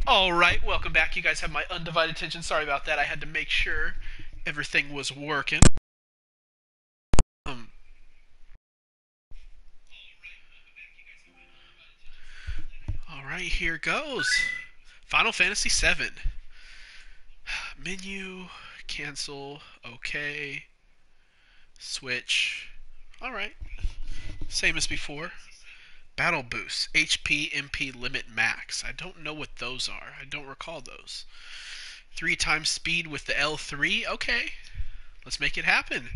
Alright, welcome back. You guys have my undivided attention. Sorry about that. I had to make sure everything was working. Um, Alright, here goes. Final Fantasy VII. Menu, cancel, okay, switch. Alright, same as before. Battle boosts, HP, MP, limit max. I don't know what those are. I don't recall those. 3 times speed with the L3? Okay, let's make it happen.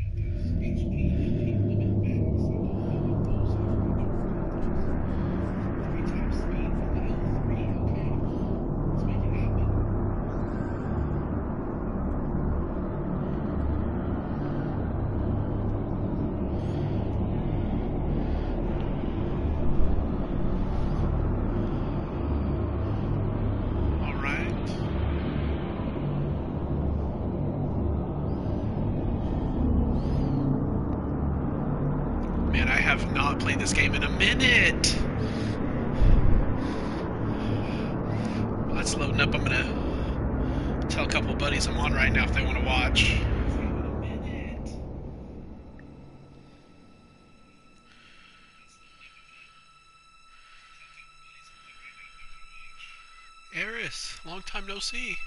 Man, I have not played this game in a minute. While it's loading up, I'm gonna tell a couple buddies I'm on right now if they want to watch. Eris, long time no see.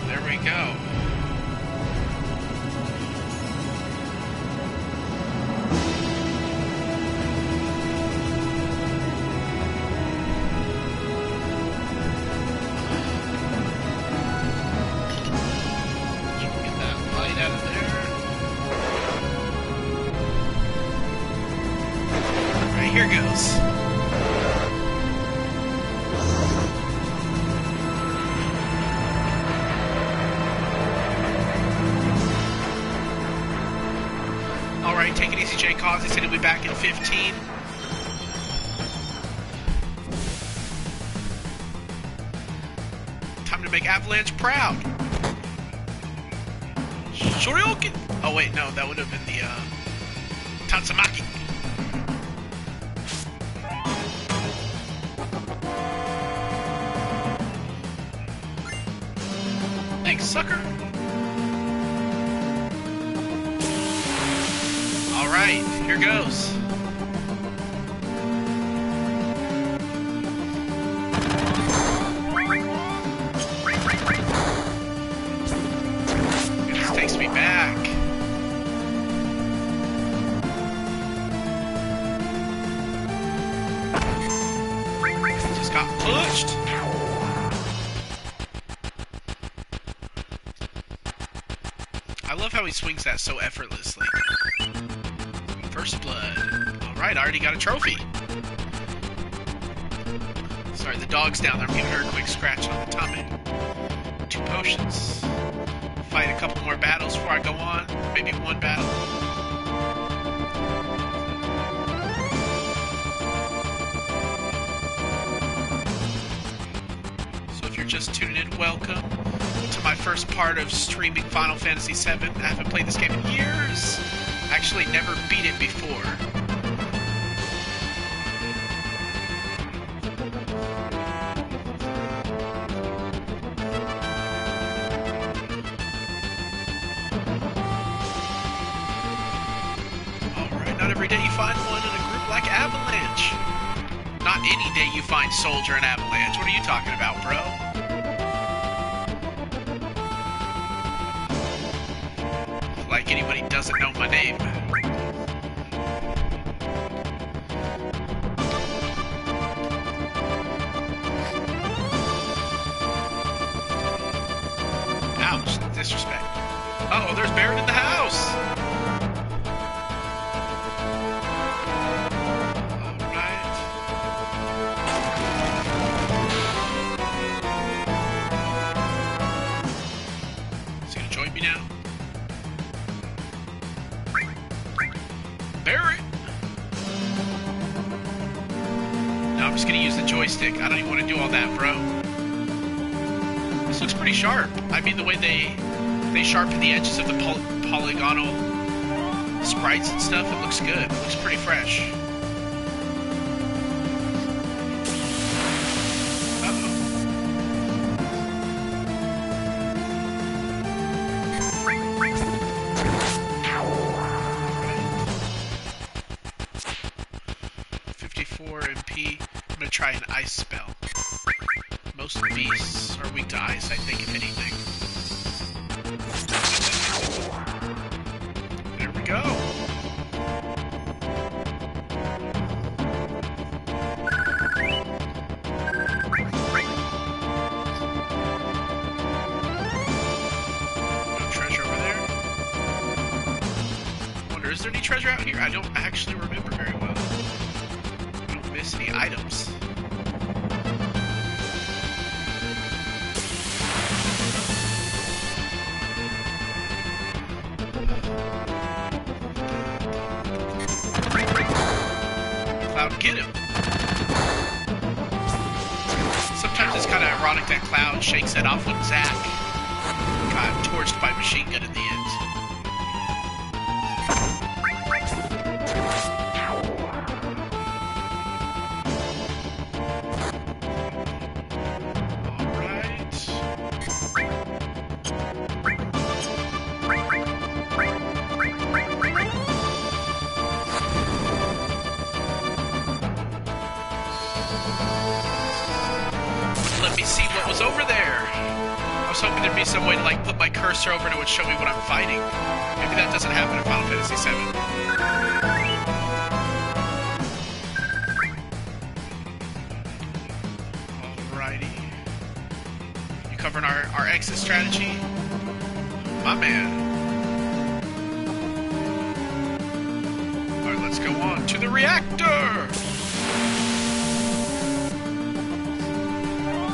There we go. Get that light out of there. Alright, here goes. Alright, take it easy, Jay Cause. He said he'll be back in 15. Time to make Avalanche proud. Shoryuken! Oh wait, no, that would have been the, Tatsumaki. Thanks, sucker. Alright, here goes. This takes me back. Just got pushed. I love how he swings that so effortlessly. First blood. Alright, I already got a trophy. Sorry, the dog's down there. I'm giving her a quick scratch on the tummy. 2 potions. Fight a couple more battles before I go on. Maybe 1 battle. So if you're just tuning in, welcome to my first part of streaming Final Fantasy VII. I haven't played this game in years. Actually never beat it before. Alright, not every day you find one in a group like Avalanche. Not any day you find Soldier and Avalanche. What are you talking about, bro? Like anybody doesn't know my name. Ouch, disrespect. Uh-oh, there's Baron in the house! Alright. Is he gonna join me now? Barrett. No, I'm just gonna use the joystick. I don't even want to do all that, bro. This looks pretty sharp. I mean, the way they sharpen the edges of the polygonal sprites and stuff, it looks good. It looks pretty fresh. Uh-oh. 54 MP. I'm gonna try an ice spell. Most beasts are weak to ice, I think, if anything. There we go. No treasure over there. Wonder, is there any treasure out here? I don't actually remember very well. I don't miss any items. Get him. Sometimes it's kind of ironic that Cloud shakes that off when Zack got torched by machine gun in the end. Let me see what was over there. I was hoping there'd be some way to like put my cursor over and it would show me what I'm fighting. Maybe that doesn't happen in Final Fantasy VII. Alrighty. You covering our exit strategy? My man. Alright, let's go on to the reactor!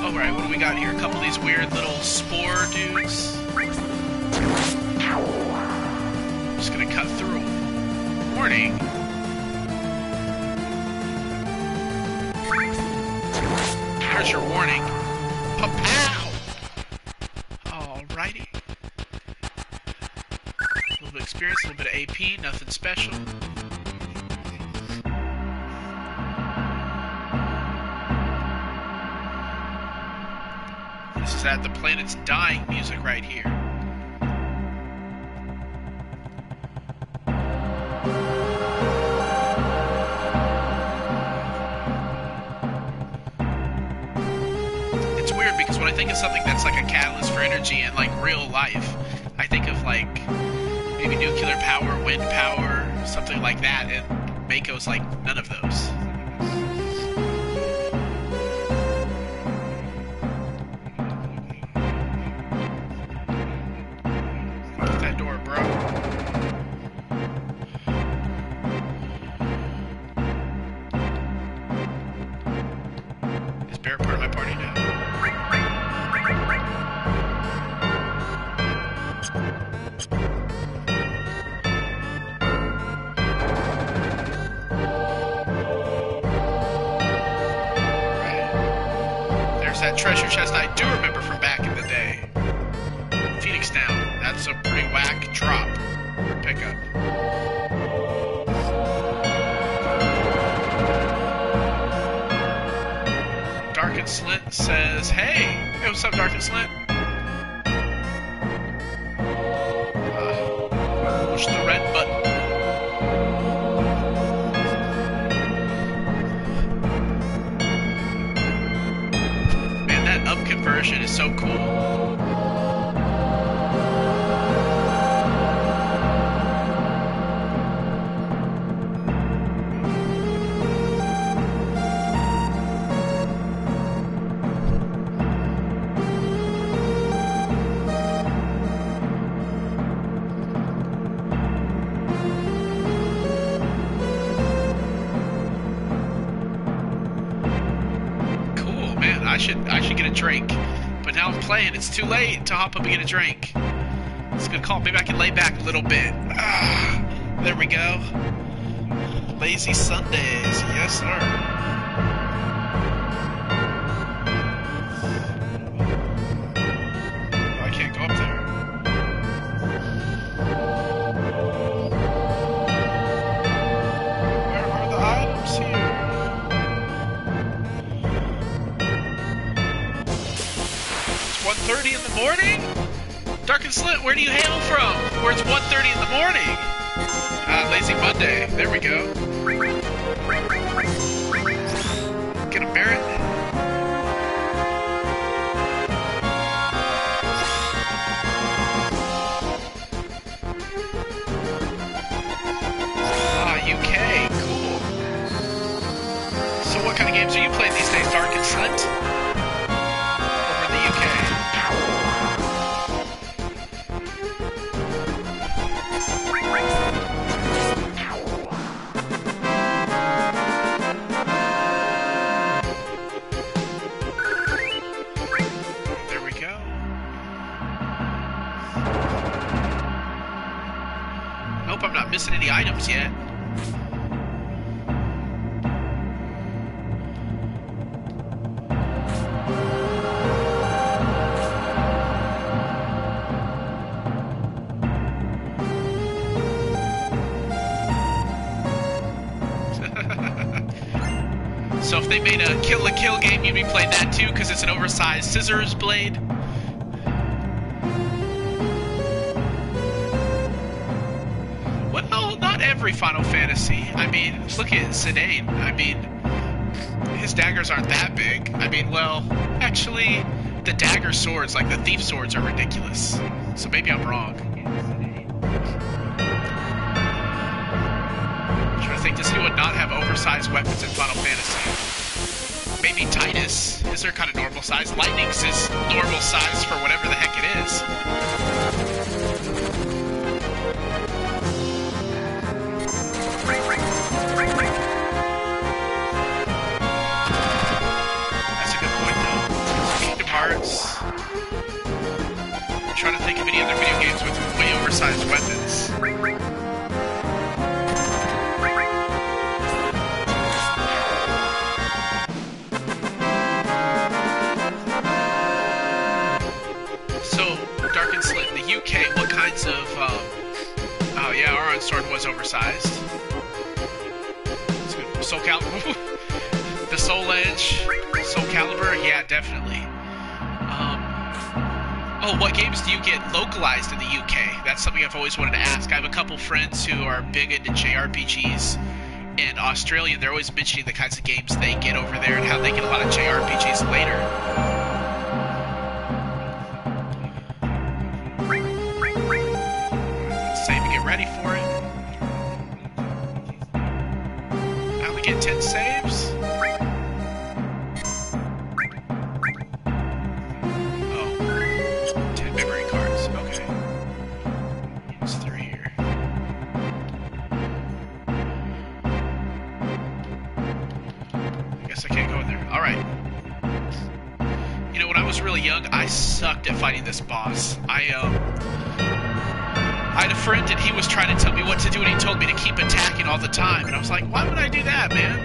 Alright, what do we got here? A couple of these weird little spore dudes. Just gonna cut through them. Warning. There's your warning. Pa-pow! Alrighty. A little bit of experience, a little bit of AP, nothing special. This is at the planet's dying music right here. It's weird because when I think of something that's like a catalyst for energy in like real life, I think of like maybe nuclear power, wind power, something like that, and Mako's like none of those. That treasure chest I do remember from back in the day. Phoenix down. That's a pretty whack drop or pickup. Dark and Slint says, hey! Hey, what's up, Dark and Slint? Push the red button. Conversion is so cool. I should get a drink, but now I'm playing. It's too late to hop up and get a drink. It's a good call. Maybe I can lay back a little bit. There we go. Lazy Sundays, yes sir. I can't go up there. Where are the items here? It's 1:30 in the morning? Dark and Slit, where do you hail from? Where it's 1:30 in the morning? Lazy Monday. There we go. Get him, Barrett. UK. Cool. So what kind of games are you playing these days, Dark and Slit? Over in the UK. There we go. Hope I'm not missing any items yet. So if they made a Kill la Kill game, you'd be playing that too, because it's an oversized scissors blade. Well, not every Final Fantasy. I mean, look at Zidane. I mean, his daggers aren't that big. I mean, well, actually, the dagger swords, like the thief swords, are ridiculous. So maybe I'm wrong. I'm trying to think, does anyone not have oversized weapons in Final Fantasy? Maybe Titus. His are kind of normal size. Lightning's is normal size for whatever the heck it is. That's a good point, though. Kingdom Hearts. I'm trying to think of any other video games with way oversized weapons. UK, what kinds of, oh yeah, our Sword was oversized. Soul Calibur, the Soul Edge, Soul Calibur, yeah, definitely. Oh, what games do you get localized in the UK? That's something I've always wanted to ask. I have a couple friends who are big into JRPGs in Australia, and they're always mentioning the kinds of games they get over there and how they get a lot of JRPGs later. Ready for it. I only get 10 saves. Oh, 10 memory cards. Okay. It's 3 here. I guess I can't go in there. Alright. You know, when I was really young, I sucked at fighting this boss. I had a friend and he was trying to tell me what to do and he told me to keep attacking all the time. And I was like, why would I do that, man?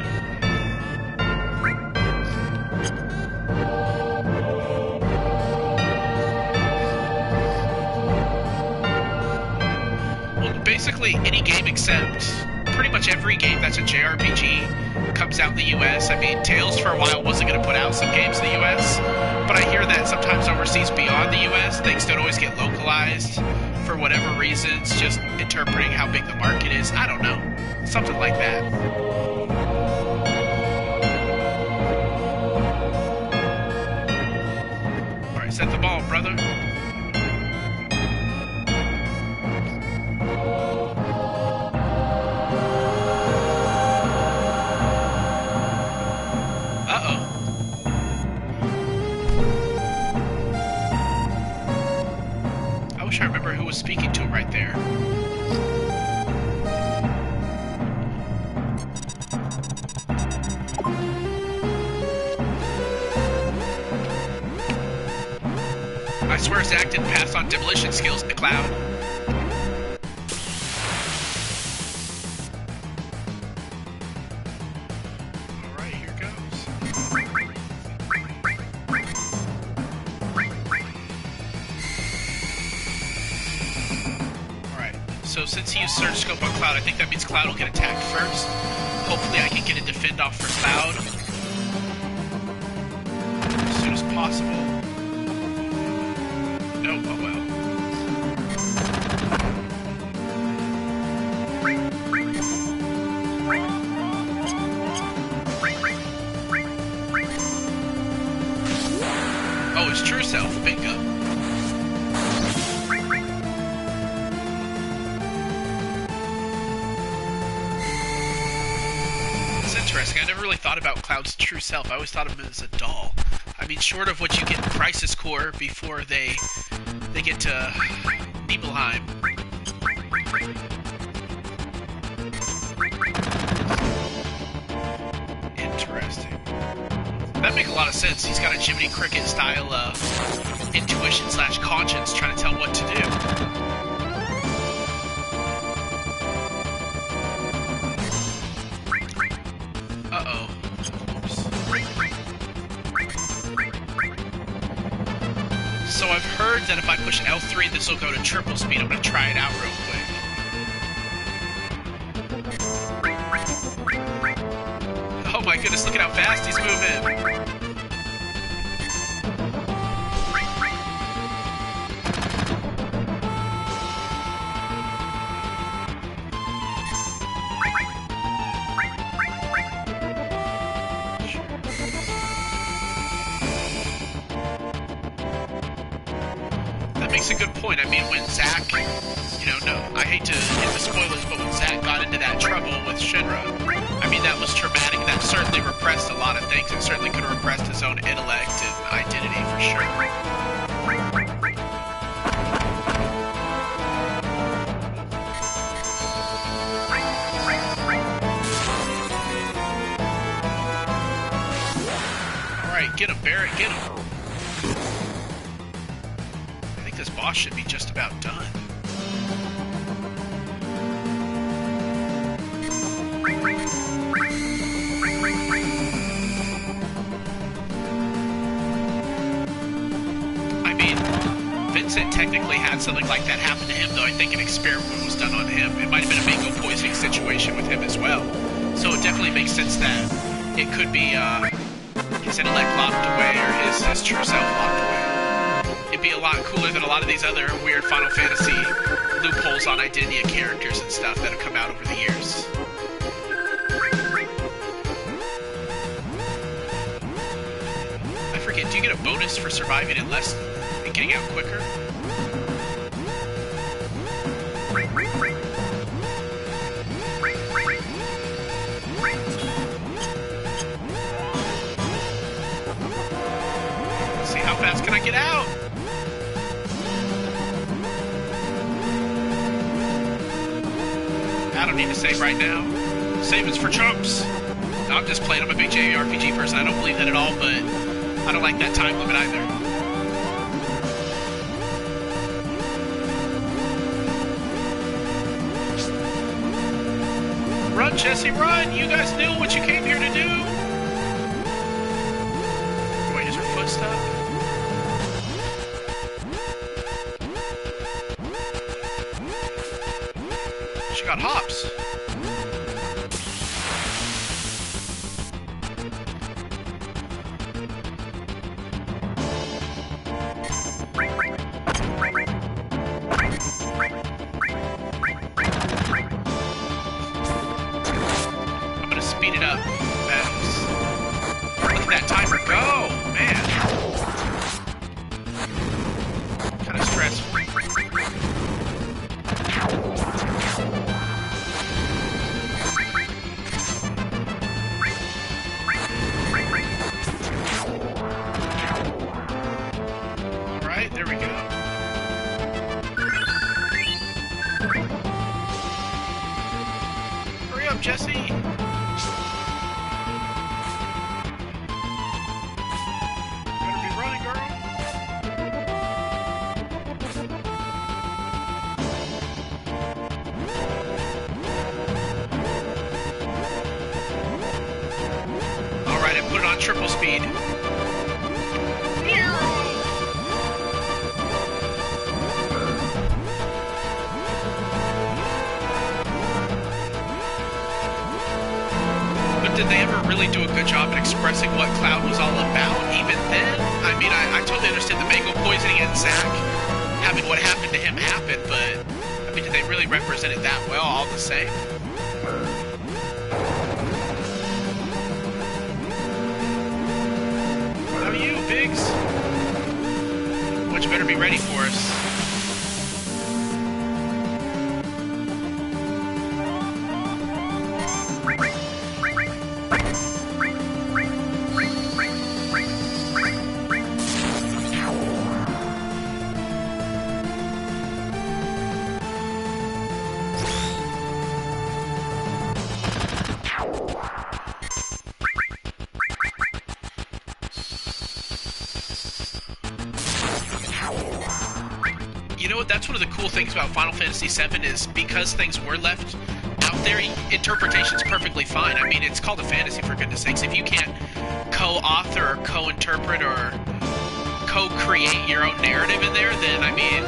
Well, basically any game except pretty much every game that's a JRPG comes out in the US. I mean, Tales for a while wasn't going to put out some games in the US. But I hear that sometimes overseas beyond the US, things don't always get localized. For whatever reasons, just interpreting how big the market is. I don't know. Something like that. Alright, set the ball, brother. I wish I remember who was speaking to him right there. I swear Zach didn't pass on demolition skills in the cloud. So since he used Surge Scope on Cloud, I think that means Cloud will get attacked first. Hopefully I can get a defend off for Cloud as soon as possible. Nope, oh well. Oh, his true self, bingo. It's interesting. I never really thought about Cloud's true self. I always thought of him as a doll. I mean, short of what you get in Crisis Core before they get to Nibelheim. Interesting. That makes a lot of sense. He's got a Jiminy Cricket style intuition / conscience trying to tell what to do. Uh-oh. So I've heard that if I push L3, this will go to triple speed. I'm going to try it out real quick. Oh my goodness, look at how fast he's moving. Makes a good point. I mean, when Zack, you know, no, I hate to hit the spoilers, but when Zack got into that trouble with Shinra, I mean, that was traumatic. That certainly repressed a lot of things. It certainly could have repressed his own intellect and identity for sure. Alright, get him, Barrett, get him. This boss should be just about done. I mean, Vincent technically had something like that happen to him, though I think an experiment was done on him. It might have been a mango poisoning situation with him as well. So it definitely makes sense that it could be his intellect locked away or his true self locked away. It'd be a lot cooler than a lot of these other weird Final Fantasy loopholes on identity of characters and stuff that have come out over the years. I forget, do you get a bonus for surviving it less and getting out quicker? Let's see, how fast can I get out? I don't need to save right now. Save is for chumps. No, I'm just playing. I'm a big JRPG person. I don't believe that at all, but I don't like that time limit either. Run, Jesse, run! You guys knew what you came here to do! Wait, is her foot stuck? She got hops. I'm gonna speed it up. Look at that timer go, man. Kind of stressful. There we go. Hurry up, Jesse! Better be running, girl. Alright, I put it on triple speed. did they ever really do a good job at expressing what Cloud was all about, even then? I mean, I totally understand the mango poisoning and Zack having what happened to him happen, but, I mean, did they really represent it that well, all the same? How are you, Biggs? What you better be ready for us. You know what, that's one of the cool things about Final Fantasy VII is because things were left out there, interpretation's perfectly fine. I mean, it's called a fantasy, for goodness sakes. If you can't co-author or co-interpret or co-create your own narrative in there, then, I mean,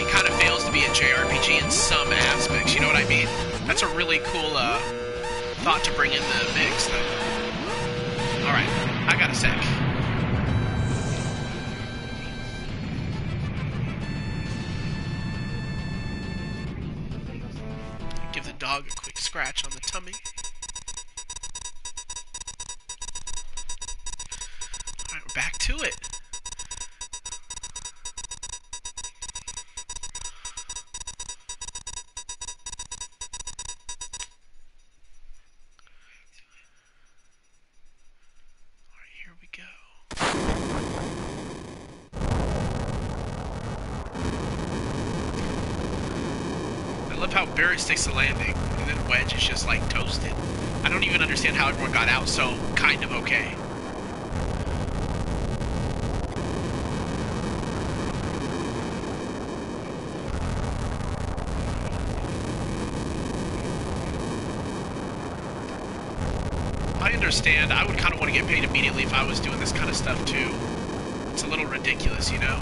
it kind of fails to be a JRPG in some aspects, you know what I mean? That's a really cool thought to bring in the mix, though. Alright, I got a sec. Give the dog a quick scratch on the tummy. Alright, we're back to it. Alright, here we go. I love how Barry sticks the landing, and then Wedge is just, like, toasted. I don't even understand how everyone got out so kind of okay. I understand. I would kind of want to get paid immediately if I was doing this kind of stuff, too. It's a little ridiculous, you know?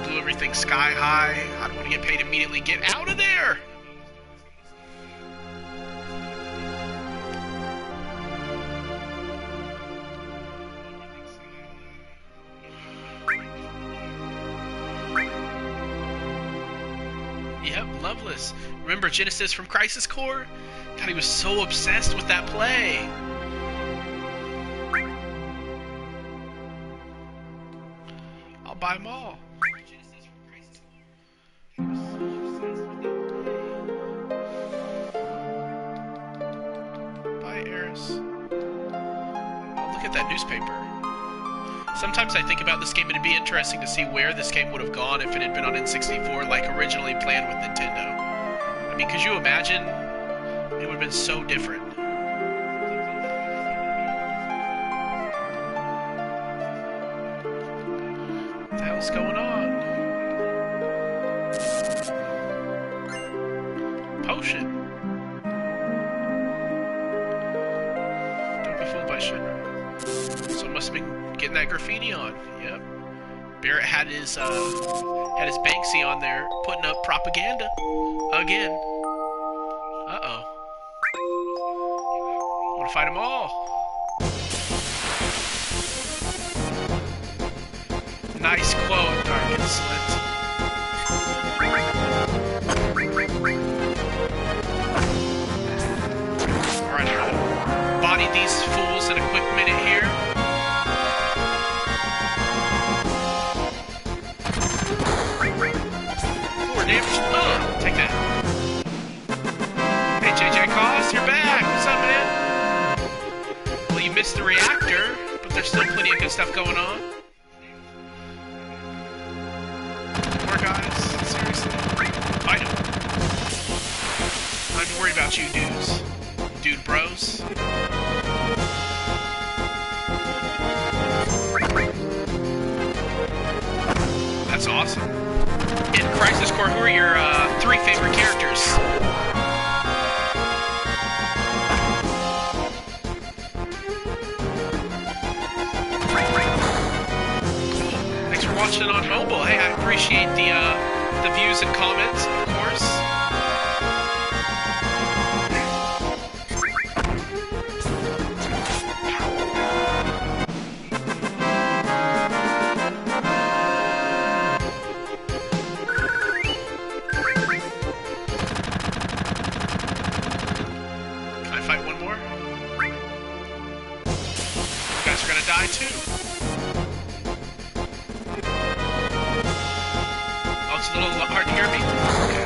Everything sky high. I don't want to get paid immediately. Get out of there! Yep, Loveless. Remember Genesis from Crisis Core? God, he was so obsessed with that play. I'll buy them all. Look at that newspaper. Sometimes I think about this game, and it'd be interesting to see where this game would have gone if it had been on N64 like originally planned with Nintendo. I mean, could you imagine? It would have been so different. What the hell's going on? Potion. So it must have been getting that graffiti on. Yep. Barrett had his Banksy on there, putting up propaganda again. Uh-oh. I'm gonna fight them all. Nice quote, Target Slit. Alright, body these fools in a quick minute here. 4 damage. Oh, take that. Hey, JJ Cause, you're back. What's up, man? Well, you missed the reactor, but there's still plenty of good stuff going on. More guys. Seriously. Fight them. I'm worried about you dudes. Dude bros. That's awesome. In Crisis Core, who are your 3 favorite characters? Thanks for watching it on mobile. Hey, I appreciate the views and comments, of course. hard to hear me? Okay.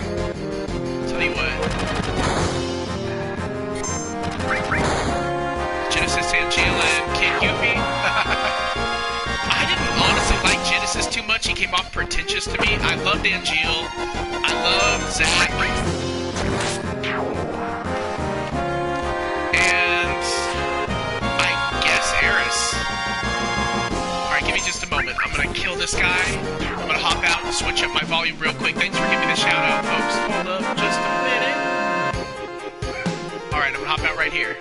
Tell you what. Genesis, Angela, and Kid Yuffie. I didn't honestly like Genesis too much. He came off pretentious to me. I loved Angel. I loved Zack. And I guess Eris. Alright, give me just a moment. I'm gonna kill this guy. I'm gonna hop out and switch up my volume real quick. Thanks for giving me the shout out, folks. Hold up just a minute. Alright, I'm gonna hop out right here.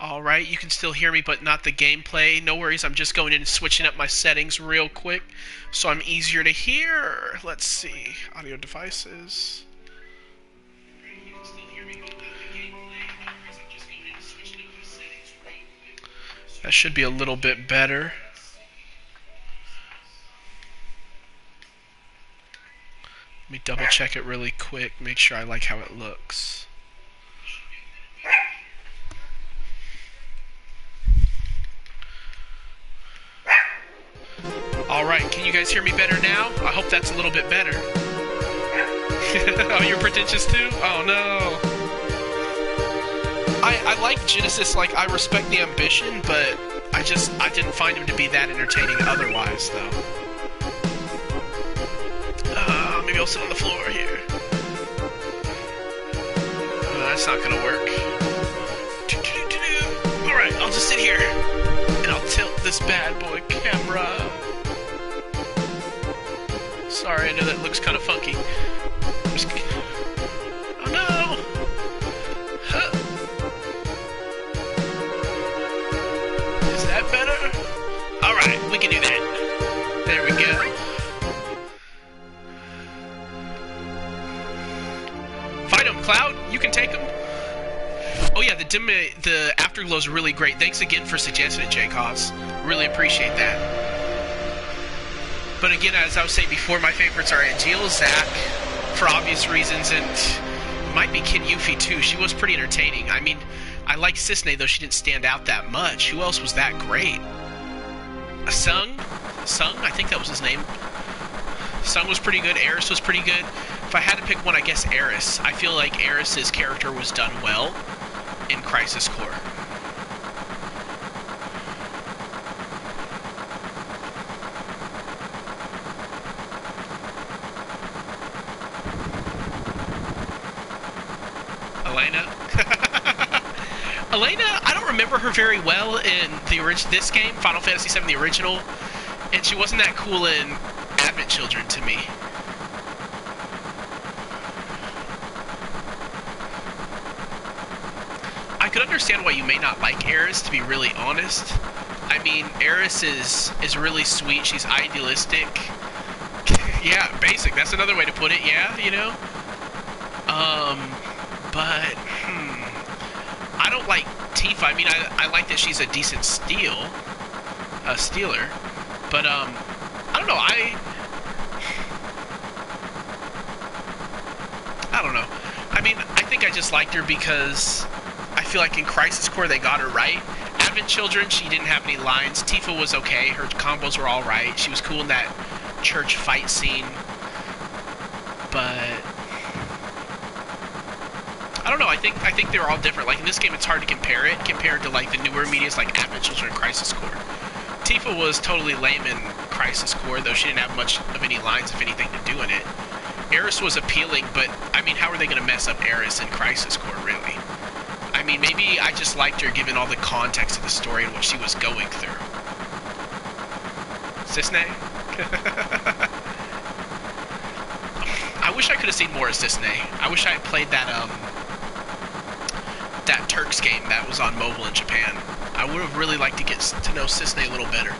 Alright, you can still hear me, but not the gameplay. No worries, I'm just going in and switching up my settings real quick so I'm easier to hear. Let's see. Audio devices. That should be a little bit better. Let me double check it really quick, make sure I like how it looks. Alright, can you guys hear me better now? I hope that's a little bit better. Oh, you're pretentious too? Oh no. I like Genesis, like, I respect the ambition, but I didn't find him to be that entertaining otherwise, though. Maybe I'll sit on the floor here. That's not gonna work. Alright, I'll just sit here, and I'll tilt this bad boy camera. Sorry, I know that looks kind of funky. Oh no! Huh. Is that better? Alright, we can do that. There we go. Fight him, Cloud! You can take him. Oh yeah, the afterglow is really great. Thanks again for suggesting it, J-Cause. Really appreciate that. But again, as I was saying before, my favorites are Angel, Zack, for obvious reasons, and might be Kid Yuffie too. She was pretty entertaining. I mean, I like Cisne, though she didn't stand out that much. Who else was that great? Sung, I think that was his name. Sung was pretty good. Eris was pretty good. If I had to pick one, I guess Eris. I feel like Eris's character was done well in Crisis Core. Elena, I don't remember her very well in this game, Final Fantasy VII, the original, and she wasn't that cool in Advent Children to me. I could understand why you may not like Eris, to be really honest. I mean, Eris is really sweet, she's idealistic. Yeah, basic, that's another way to put it, yeah, you know? But, I don't like Tifa. I mean, I like that she's a decent stealer. But, I don't know, I don't know. I mean, I think I just liked her because I feel like in Crisis Core they got her right. Advent Children, she didn't have any lines. Tifa was okay. Her combos were alright. She was cool in that church fight scene. But I don't know, I think they were all different. Like, in this game, it's hard to compare it, compared to, like, the newer medias like Advent Children and Crisis Core. Tifa was totally lame in Crisis Core, though she didn't have much of any lines, if anything, to do in it. Eris was appealing, but, I mean, how are they going to mess up Eris in Crisis Core, really? I mean, maybe I just liked her given all the context of the story and what she was going through. Cisne? I wish I could have seen more of Cisne. I wish I had played that Turks game that was on mobile in Japan. I would have really liked to get to know Cisne a little better.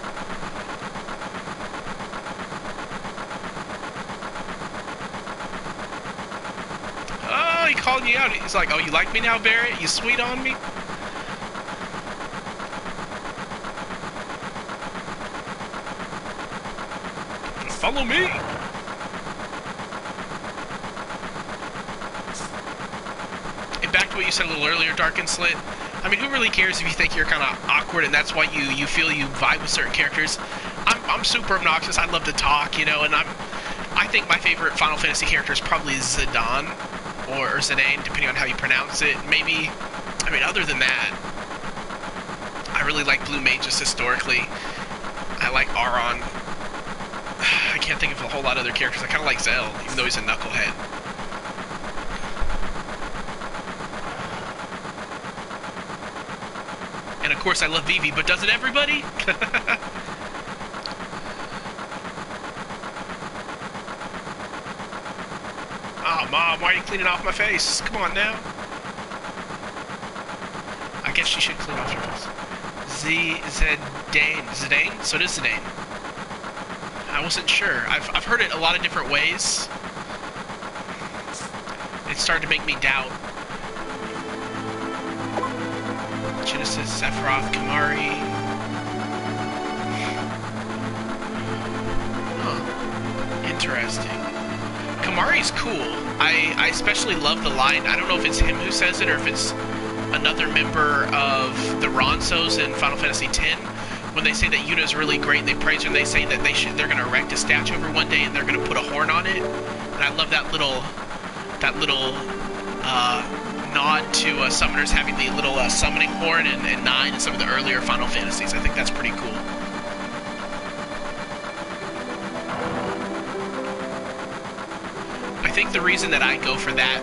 Oh, he called you out. He's like, oh, you like me now, Barrett? You sweet on me? Follow me. And back to what you said a little earlier, Dark and Slit. I mean, who really cares if you think you're kind of awkward and that's why you feel you vibe with certain characters? I'm super obnoxious. I love to talk, you know, and I think my favorite Final Fantasy character is probably Zidane or Zidane, depending on how you pronounce it. Maybe, I mean, other than that, I really like Blue Mages historically. I like Auron. I can't think of a whole lot of other characters. I kind of like Zell, even though he's a knucklehead. And of course I love VII, but doesn't everybody? Oh, Mom, why are you cleaning off my face? Come on now. I guess she should clean off your face. Zidane? So it is Zidane. I wasn't sure. I've heard it a lot of different ways. It started to make me doubt. Genesis, Sephiroth, Kamari. Huh. Interesting. Kamari's cool. I especially love the line. I don't know if it's him who says it or if it's another member of the Ronsos in Final Fantasy X. When they say that Yuna's really great, they praise her and they say that they're going to erect a statue of her one day and they're going to put a horn on it. And I love that little nod to summoners having the little summoning horn and 9 in some of the earlier Final Fantasies. I think that's pretty cool. I think the reason that I go for that...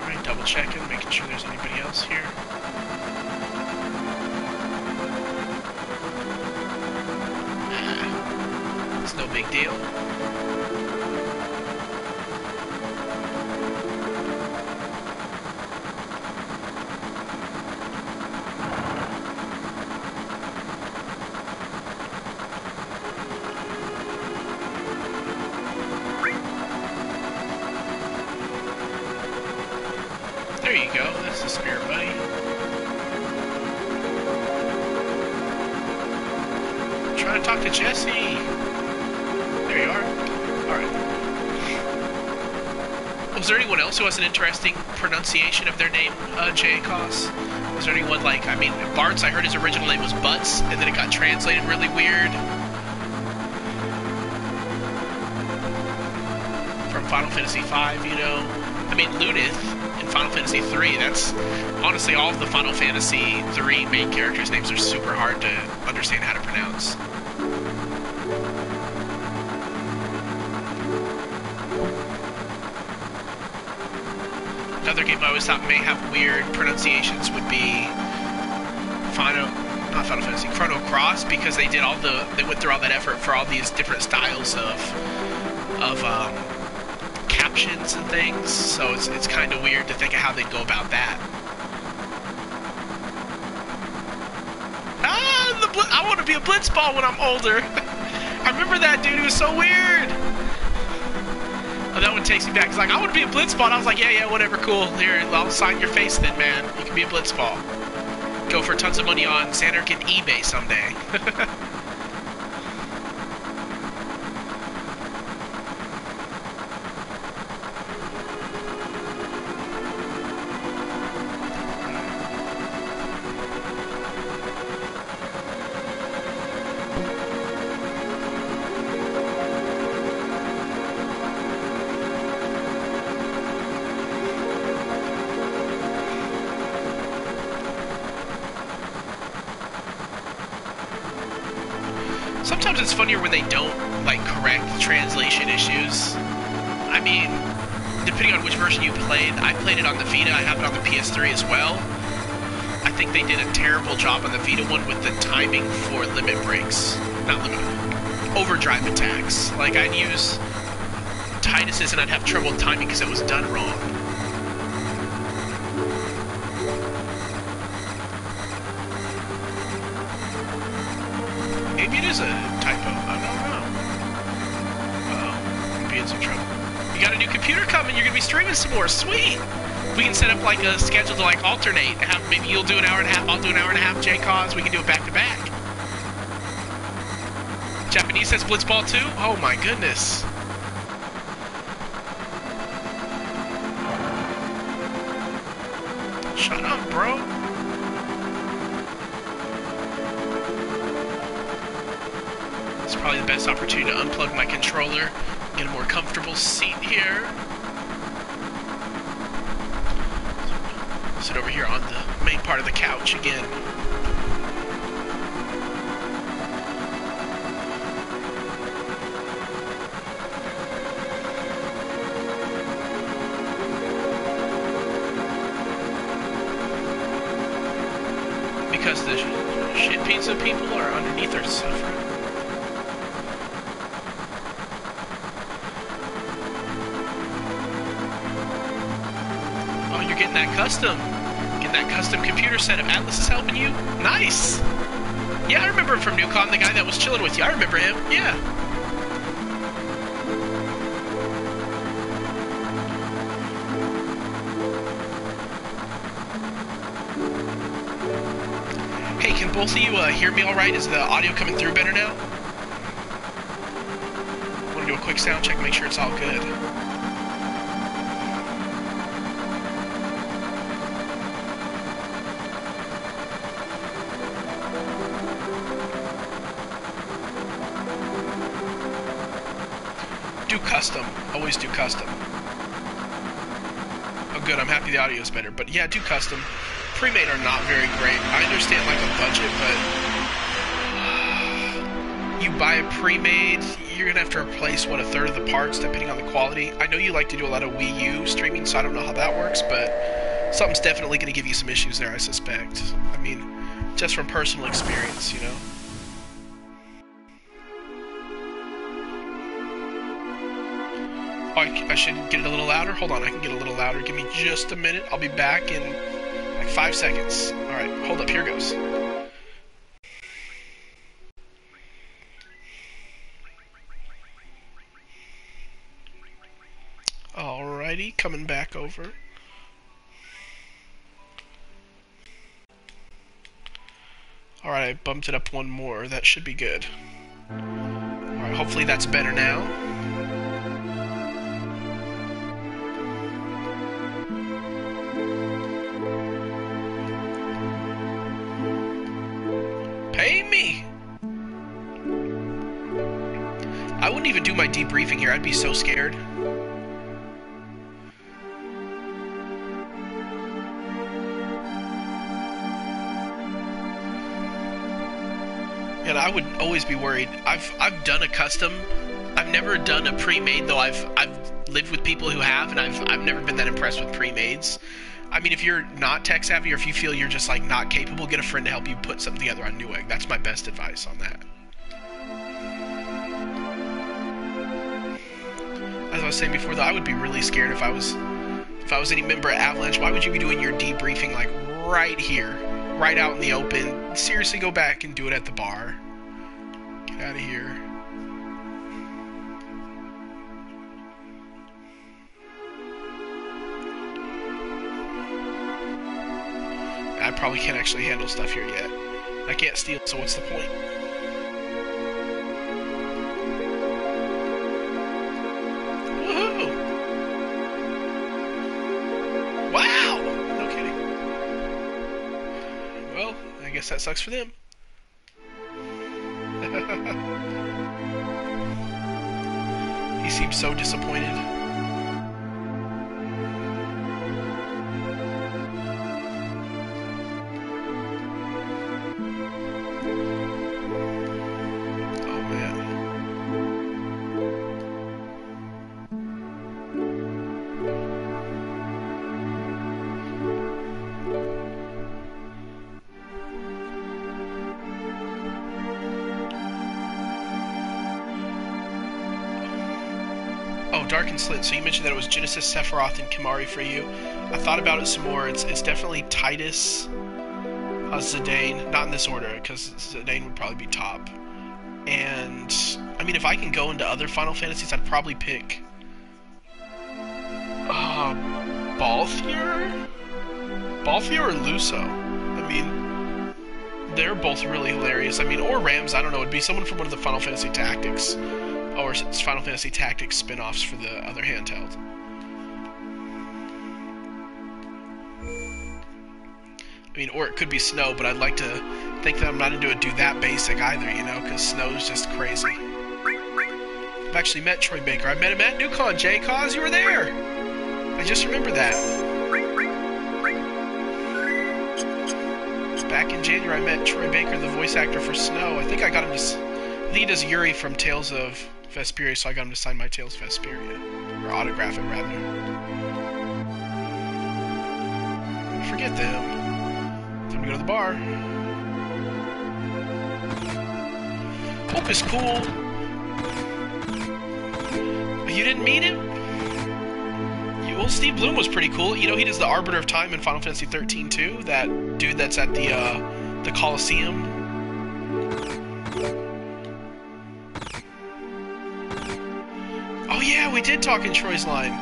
Alright, double checking, making sure there's anybody else here. It's no big deal. There you go, that's the spirit buddy. I'm trying to talk to Jesse. There you are. Alright. Was there anyone else who has an interesting pronunciation of their name, J-Cos? Was there anyone like, I mean, Bart's, I heard his original name was Butts, and then it got translated really weird. From Final Fantasy V, you know? I mean, Ludith in Final Fantasy III, that's honestly all of the Final Fantasy III main characters' names are super hard to understand how to pronounce. Another game I always thought may have weird pronunciations would be not Final Fantasy, Chrono Cross, because they went through all that effort for all these different styles of captions and things, so it's kind of weird to think of how they'd go about that. I want to be a blitzball when I'm older. I remember that dude, he was so weird. Oh, that one takes me back. It's like, I want to be a blitzball. And I was like, yeah, whatever, cool. Here, I'll sign your face then, man. You can be a blitzball. Go for tons of money on Xanark and eBay someday. Sometimes it's funnier when they don't, like, correct translation issues. I mean, depending on which version you played, I played it on the Vita, I have it on the PS3 as well. I think they did a terrible job on the Vita one with the timing for limit breaks. Not limit, overdrive attacks. Like, I'd use Titus's and I'd have trouble timing because it was done wrong. Maybe it is a typo. I don't know. Uh-oh. I'll be in some trouble. You got a new computer coming. You're going to be streaming some more. Sweet. We can set up like a schedule to like alternate. Have maybe you'll do an hour and a half. I'll do an hour and a half. J-Cause. We can do it back to back. Japanese says Blitzball too? Oh my goodness. Shut up, bro. It's probably the best opportunity to unplug my controller, get a more comfortable seat here. Sit over here on the main part of the couch again. Because the shit pizza people are underneath are suffering. Oh, you're getting that custom. Getting that custom computer setup. Atlas is helping you? Nice! Yeah, I remember him from Newcom, the guy that was chilling with you. I remember him, yeah. Hey, can both of you hear me all right? Is the audio coming through better now? Want to do a quick sound check, make sure it's all good. Do custom. Always do custom. Oh good, I'm happy the audio is better. But yeah, do custom. Pre-made are not very great. I understand like a budget, but you buy a pre-made, you're gonna have to replace what, a third of the parts depending on the quality. I know you like to do a lot of Wii U streaming, so I don't know how that works, but something's definitely gonna give you some issues there, I suspect. I mean, just from personal experience, you know. Oh, I should get it a little louder? Hold on, I can get a little louder. Give me just a minute. I'll be back in like 5 seconds. Alright, hold up, here goes. Alrighty, coming back over. Alright, I bumped it up one more. That should be good. Alright, hopefully that's better now. Pay me! I wouldn't even do my debriefing here. I'd be so scared. And I would always be worried. I've done a custom. I've never done a pre-made, though I've lived with people who have, and I've never been that impressed with pre-mades. I mean, if you're not tech savvy, or if you feel you're just like not capable, get a friend to help you put something together on Newegg. That's my best advice on that. As I was saying before, though, I would be really scared if I was any member at Avalanche. Why would you be doing your debriefing like right here, right out in the open? Seriously, go back and do it at the bar. Get out of here. I probably can't actually handle stuff here yet. I can't steal, so what's the point? Woohoo! Wow! No kidding. Well, I guess that sucks for them. He seems so disappointed. Dark and Slit, so you mentioned that it was Genesis, Sephiroth, and Kimahri for you. I thought about it some more. It's definitely Titus, Zidane, not in this order, because Zidane would probably be top. And, I mean, if I can go into other Final Fantasies, I'd probably pick Balthier? Balthier or Luso? I mean, they're both really hilarious. I mean, or Rams, I don't know, it'd be someone from one of the Final Fantasy Tactics. Or Final Fantasy Tactics spin-offs for the other handheld. mean, or it could be Snow, but I'd like to think that I'm not into a do that basic either, you know, because Snow's just crazy. I've actually met Troy Baker. I met him at NewCon, J-Cause, you were there! I just remember that. Back in January, I met Troy Baker, the voice actor for Snow. I think I got him to... I think he does Yuri from Tales of Vesperia, so I got him to sign my Tales of Vesperia. Or autograph it, rather. Forget them. Time to go to the bar. Hope is cool. You didn't meet him? Well, Steve Bloom was pretty cool. You know, he does the Arbiter of Time in Final Fantasy 13 too. That dude that's at the Coliseum. Oh yeah, we did talk in Troy's line.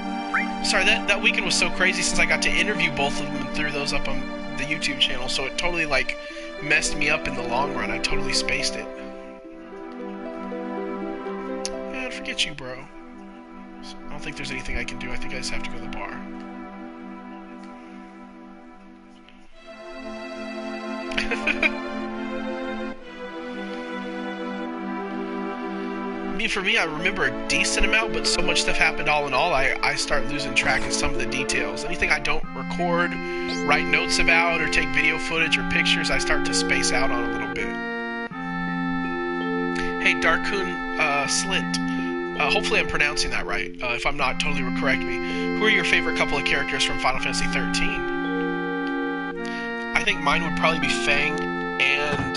Sorry, that weekend was so crazy since I got to interview both of them and threw those up on the YouTube channel, so it totally, like, messed me up in the long run. I totally spaced it. Man, forget you, bro. I don't think there's anything I can do. I think I just have to go to the bar. I mean, for me, I remember a decent amount, but so much stuff happened all in all, I start losing track of some of the details. Anything I don't record, write notes about, or take video footage or pictures, I start to space out on a little bit. Hey, Darkoon Slint. Hopefully I'm pronouncing that right. If I'm not, totally correct me. Who are your favorite couple of characters from Final Fantasy 13? I think mine would probably be Fang and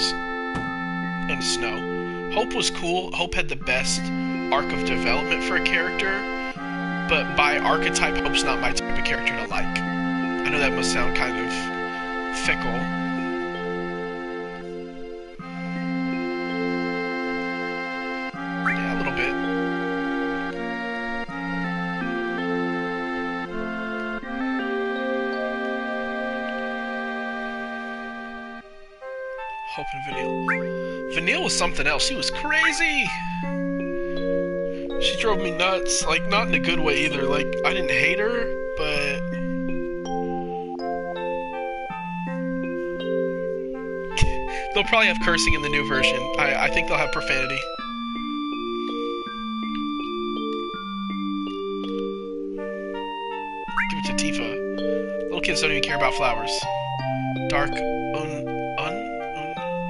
Snow. Hope was cool. Hope had the best arc of development for a character, but by archetype, Hope's not my type of character to like. I know that must sound kind of fickle. Yeah, a little bit. Hope and Vanille. Vanille was something else. She was crazy! She drove me nuts. Like, not in a good way either. Like, I didn't hate her, but... they'll probably have cursing in the new version. I think they'll have profanity. Give it to Tifa. Little kids don't even care about flowers. Dark...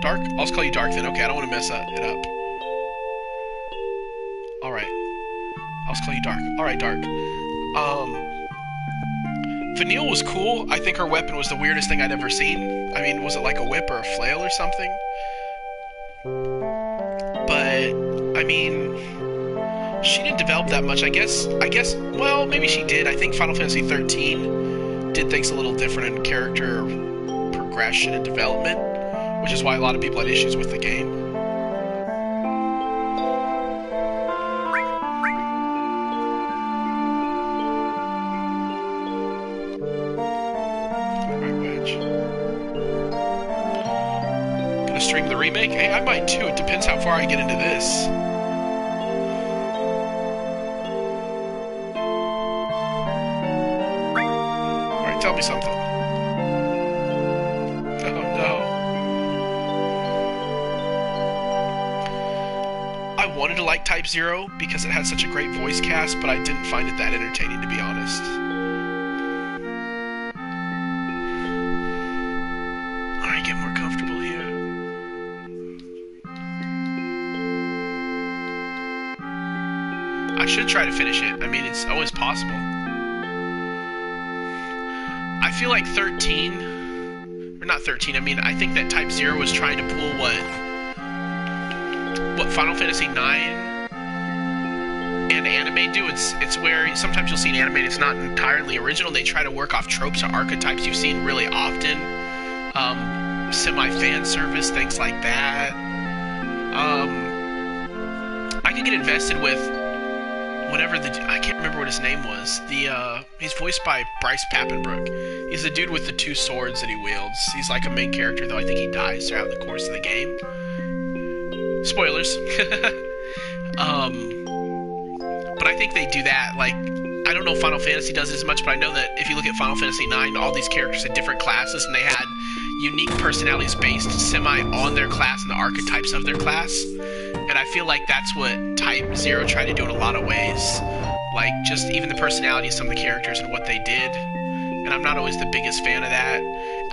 Dark? I'll just call you Dark then. Okay, I don't want to mess it up. Alright. I'll just call you Dark. Alright, Dark. Vanille was cool. I think her weapon was the weirdest thing I'd ever seen. I mean, was it like a whip or a flail or something? But, I mean... she didn't develop that much. I guess, well, maybe she did. I think Final Fantasy 13 did things a little different in character progression and development, which is why a lot of people had issues with the game. Gonna stream the remake? Hey, I might too. It depends how far I get into this. Alright, tell me something. I wanted to like Type 0 because it had such a great voice cast, but I didn't find it that entertaining, to be honest. Alright, get more comfortable here. I should try to finish it. I mean, it's always possible. I feel like 13... or not 13, I mean, I think that Type 0 was trying to pull what Final Fantasy IX and anime do. It's where sometimes you'll see an anime that's not entirely original. They try to work off tropes or archetypes you've seen really often. Semi-fan service, things like that. I could get invested with whatever I can't remember what his name was. He's voiced by Bryce Papenbrook. He's the dude with the two swords that he wields. He's like a main character, though I think he dies throughout the course of the game. Spoilers. But I think they do that, like, I don't know if Final Fantasy does it as much, but I know that if you look at Final Fantasy IX, all these characters had different classes, and they had unique personalities based semi on their class and the archetypes of their class. And I feel like that's what Type 0 tried to do in a lot of ways. Like, just even the personality of some of the characters and what they did. And I'm not always the biggest fan of that.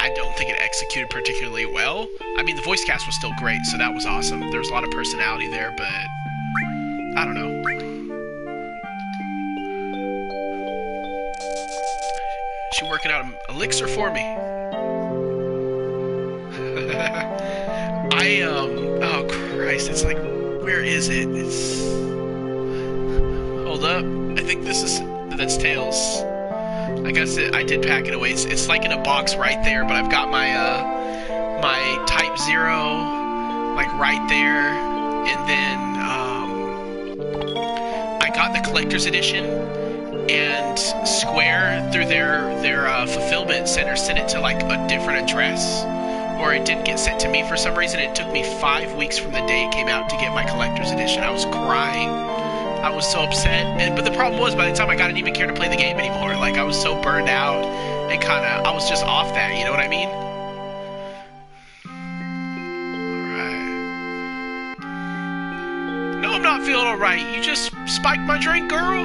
I don't think it executed particularly well. I mean, the voice cast was still great, so that was awesome. There was a lot of personality there, but I don't know. She working out an elixir for me. Oh Christ, it's like, where is it? It's, hold up. I think that's Tails. I guess I did pack it away. It's like in a box right there, but I've got my my Type 0 like right there, and then I got the collector's edition, and Square through their fulfillment center sent it to like a different address, or it didn't get sent to me for some reason. It took me 5 weeks from the day it came out to get my collector's edition. I was crying. I was so upset, but the problem was, by the time I got, I didn't even care to play the game anymore. Like, I was so burned out, and I was just off that, you know what I mean? Alright. No, I'm not feeling alright. You just spiked my drink, girl?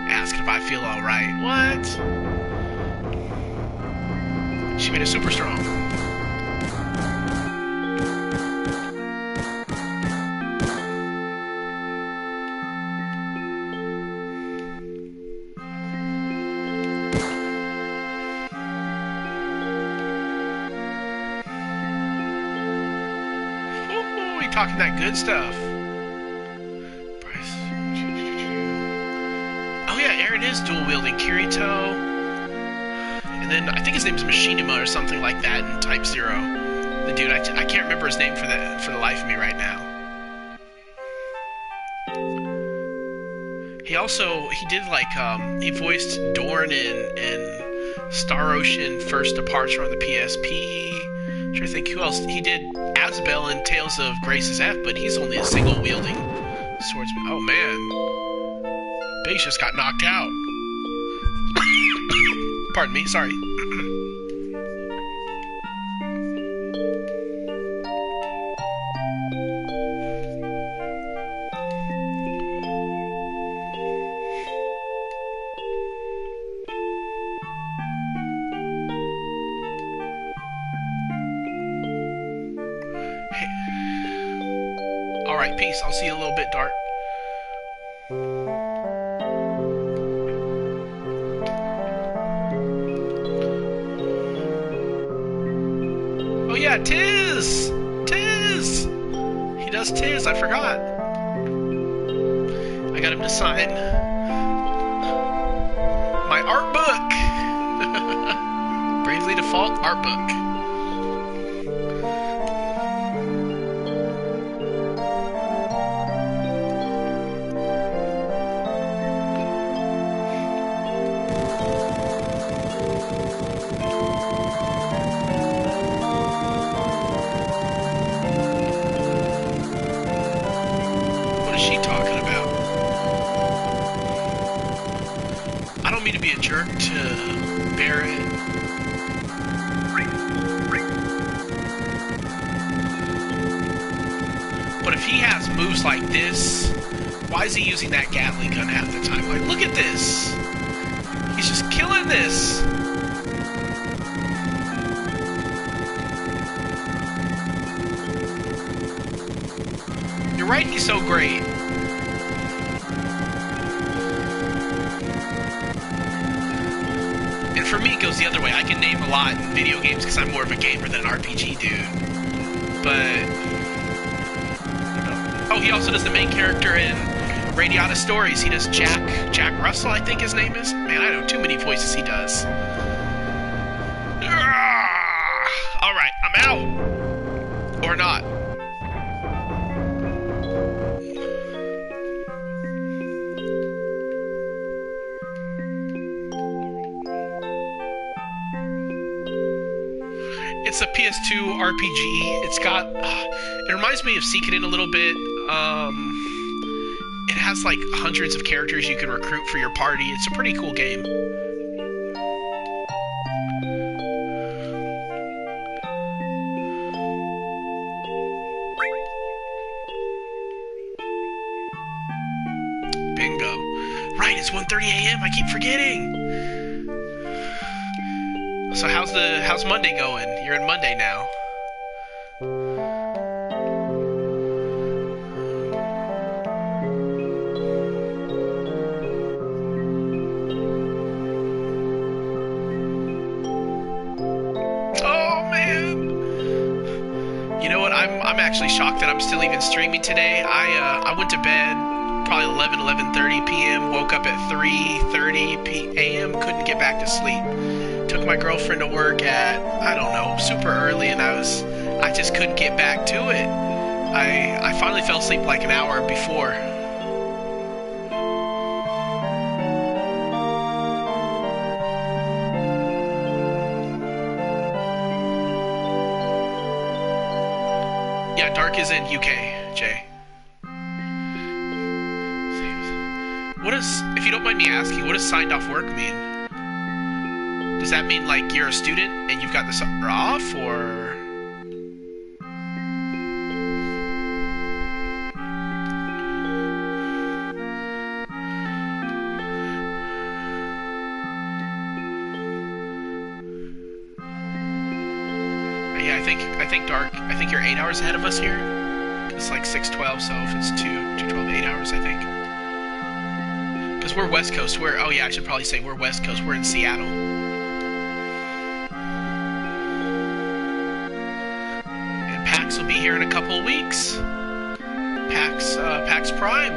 Asking if I feel alright. What? She made it super strong. Talking that good stuff. Oh yeah, Aaron is dual wielding Kirito, and then I think his name's Machinima or something like that in Type 0. The dude, I can't remember his name for the life of me right now. He did like he voiced Dorn in Star Ocean First Departure on the PSP. I'm trying to think who else. He did Asbel in Tales of Grace's F, but he's only a single wielding swordsman. Oh man, Base just got knocked out. Pardon me, sorry. Alright, peace. I'll see you a little bit, Dart. Oh yeah, Tiz! Tiz! He does Tiz, I forgot. I got him to sign my art book! Bravely Default art book. To be a jerk to Barrett. But if he has moves like this, why is he using that Gatling gun half the time? Like, look at this. He's just killing this. You're right, he's so great. For me, it goes the other way. I can name a lot in video games because I'm more of a gamer than an RPG dude. But oh, he also does the main character in Radiata Stories. He does Jack Russell, I think his name is. Man, I know too many voices he does. Alright, I'm out. Or not. It's a PS2 RPG. It's got... it reminds me of Seekin a little bit. It has like hundreds of characters you can recruit for your party. It's a pretty cool game. Right, it's 1:30 a.m. I keep forgetting. So how's Monday going? You're in Monday now. Oh man. You know what? I'm actually shocked that I'm still even streaming today. I went to bed probably 11:30 p.m. Woke up at 3:30 a.m. Couldn't get back to sleep. Took my girlfriend to work at, I don't know, super early, and I just couldn't get back to it. I finally fell asleep like an hour before. Yeah, Dark is in UK, Jay. What does, if you don't mind me asking, what does signed off work mean? Does that mean like you're a student and you've got the summer off, or? Yeah, I think Dark, I think you're 8 hours ahead of us here. It's like 6:12, so if it's 2:12, 8 hours, I think. Because we're West Coast. Oh yeah, I should probably say we're West Coast. We're in Seattle. And PAX will be here in a couple of weeks. PAX Prime.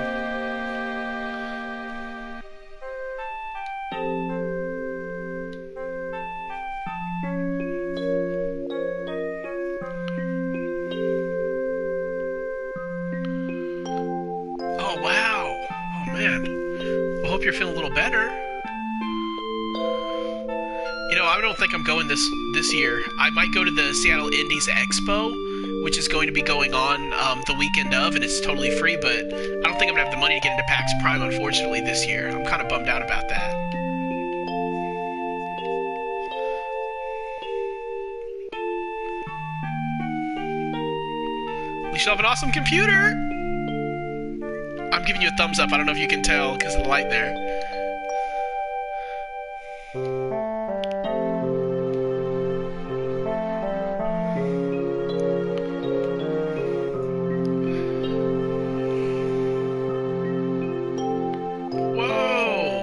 Oh wow. Oh man. I hope you're feeling a little better. You know, I don't think I'm going this year. I might go to the Seattle Indies Expo, which is going to be going on the weekend of, and it's totally free, but I don't think I'm going to have the money to get into PAX Prime, unfortunately, this year. I'm kind of bummed out about that. We should have an awesome computer! I'm giving you a thumbs up. I don't know if you can tell because of the light there. Whoa!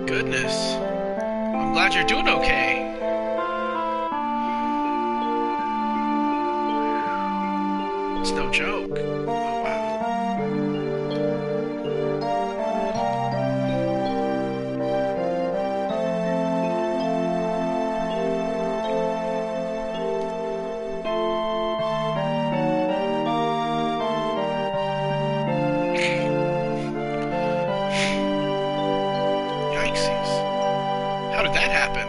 Goodness. I'm glad you're doing okay. It's no joke. Oh, wow. How did that happen?